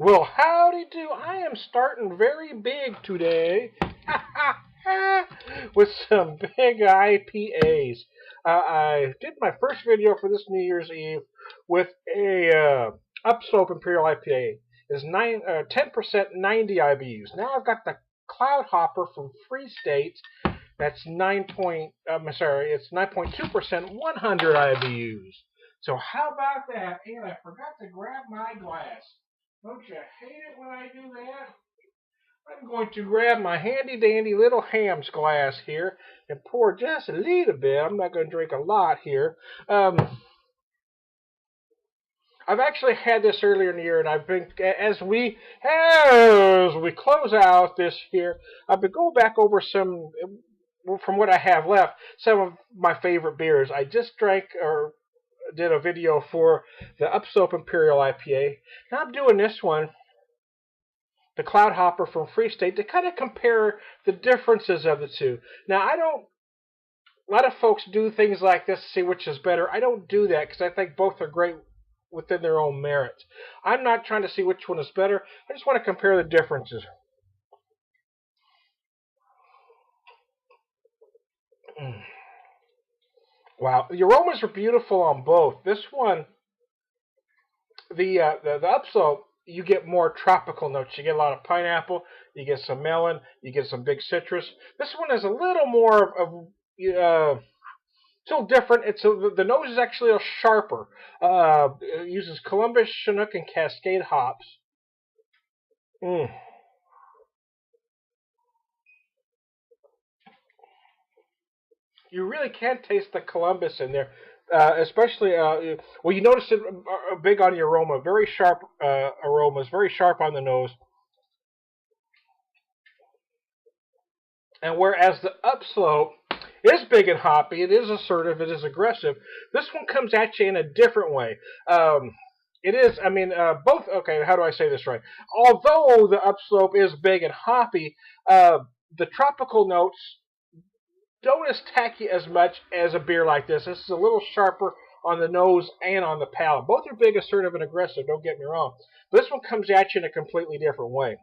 Well, howdy do. I am starting very big today with some big IPAs. I did my first video for this New Year's Eve with a upslope Imperial IPA. It's 10% 90 IBUs. Now I've got the Cloudhopper from Freestate. That's it's 9.2% 100 IBUs. So how about that? And I forgot to grab my glass. Don't you hate it when I do that? I'm going to grab my handy dandy little Ham's glass here and pour just a little bit. I'm not going to drink a lot here. I've actually had this earlier in the year, and I've been as we close out this year, I've been going back over some from what I have left, some of my favorite beers. I just drank or did a video for the Upslope Imperial IPA. Now I'm doing this one, the Cloudhopper from Freestate, to kind of compare the differences of the two. Now a lot of folks do things like this to see which is better. I don't do that because I think both are great within their own merits. I'm not trying to see which one is better. I just want to compare the differences. Wow, the aromas are beautiful on both. This one, the upslope, you get more tropical notes. You get a lot of pineapple, you get some melon, you get some big citrus. This one is a little more of it's a little different. The nose is actually a little sharper. It uses Columbus, Chinook, and Cascade hops. Mm. You really can taste the Columbus in there, especially well. You notice it big on the aroma, very sharp aromas, very sharp on the nose. And whereas the upslope is big and hoppy, it is assertive, it is aggressive. This one comes at you in a different way. It is, I mean, both. Okay, how do I say this right? Although the upslope is big and hoppy, the tropical notes don't attack you as much as a beer like this. This is a little sharper on the nose and on the palate. Both are big, assertive, and aggressive, don't get me wrong. But this one comes at you in a completely different way.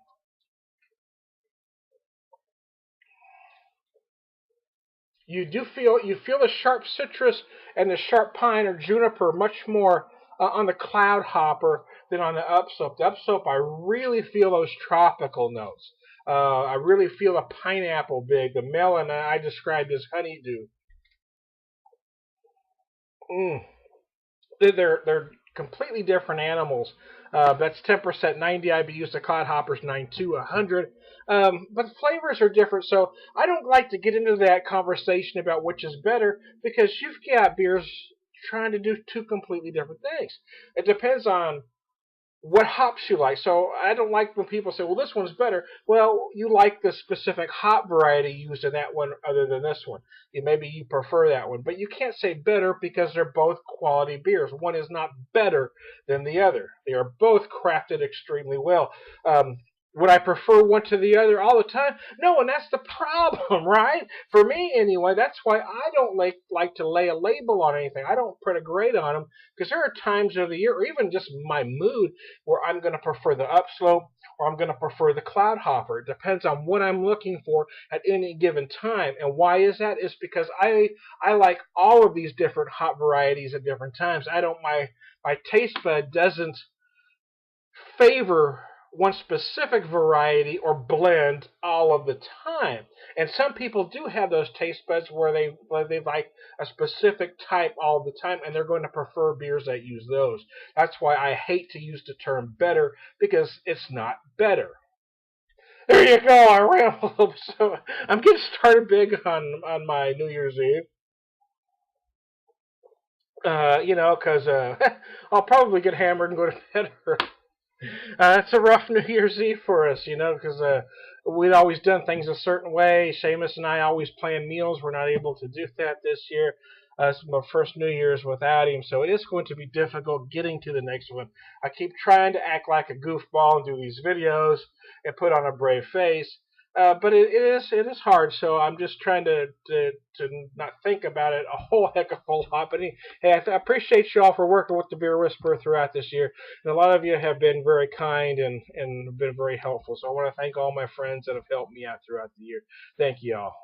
You feel the sharp citrus and the sharp pine or juniper much more on the Cloudhopper than on the upslope. The upslope, I really feel those tropical notes. I really feel the pineapple big. The melon I described as honeydew. Mm. They're completely different animals. That's 10% 90 IBUs. The Cloudhopper's 92 100. But the flavors are different, so I don't like to get into that conversation about which is better because you've got beers trying to do two completely different things. It depends on what hops you like. So I don't like when people say, well, this one's better. Well, you like the specific hop variety used in that one other than this one. Maybe you prefer that one. But you can't say better because they're both quality beers. One is not better than the other. They are both crafted extremely well. Would I prefer one to the other all the time? No, and that's the problem, right? For me, anyway, that's why I don't like to lay a label on anything. I don't put a grade on them because there are times of the year, or even just my mood, where I'm going to prefer the upslope or I'm going to prefer the Cloudhopper. It depends on what I'm looking for at any given time. And why is that? It's because I like all of these different hop varieties at different times. My taste bud doesn't favor one specific variety or blend all of the time. And some people do have those taste buds where they like a specific type all the time, and they're going to prefer beers that use those. That's why I hate to use the term better, because it's not better. There you go. I rambled. So I'm getting started big on my New Year's Eve. Because I'll probably get hammered and go to bed early. It's a rough New Year's Eve for us, because we'd always done things a certain way. Seamus and I always plan meals. We're not able to do that this year. It's my first New Year's without him, so it is going to be difficult getting to the next one. I keep trying to act like a goofball and do these videos and put on a brave face, But it is hard. So I'm just trying to not think about it a whole heck of a lot. But hey, I appreciate you all for working with the Beer Whisperer throughout this year, and a lot of you have been very kind and been very helpful. So I want to thank all my friends that have helped me out throughout the year. Thank you all.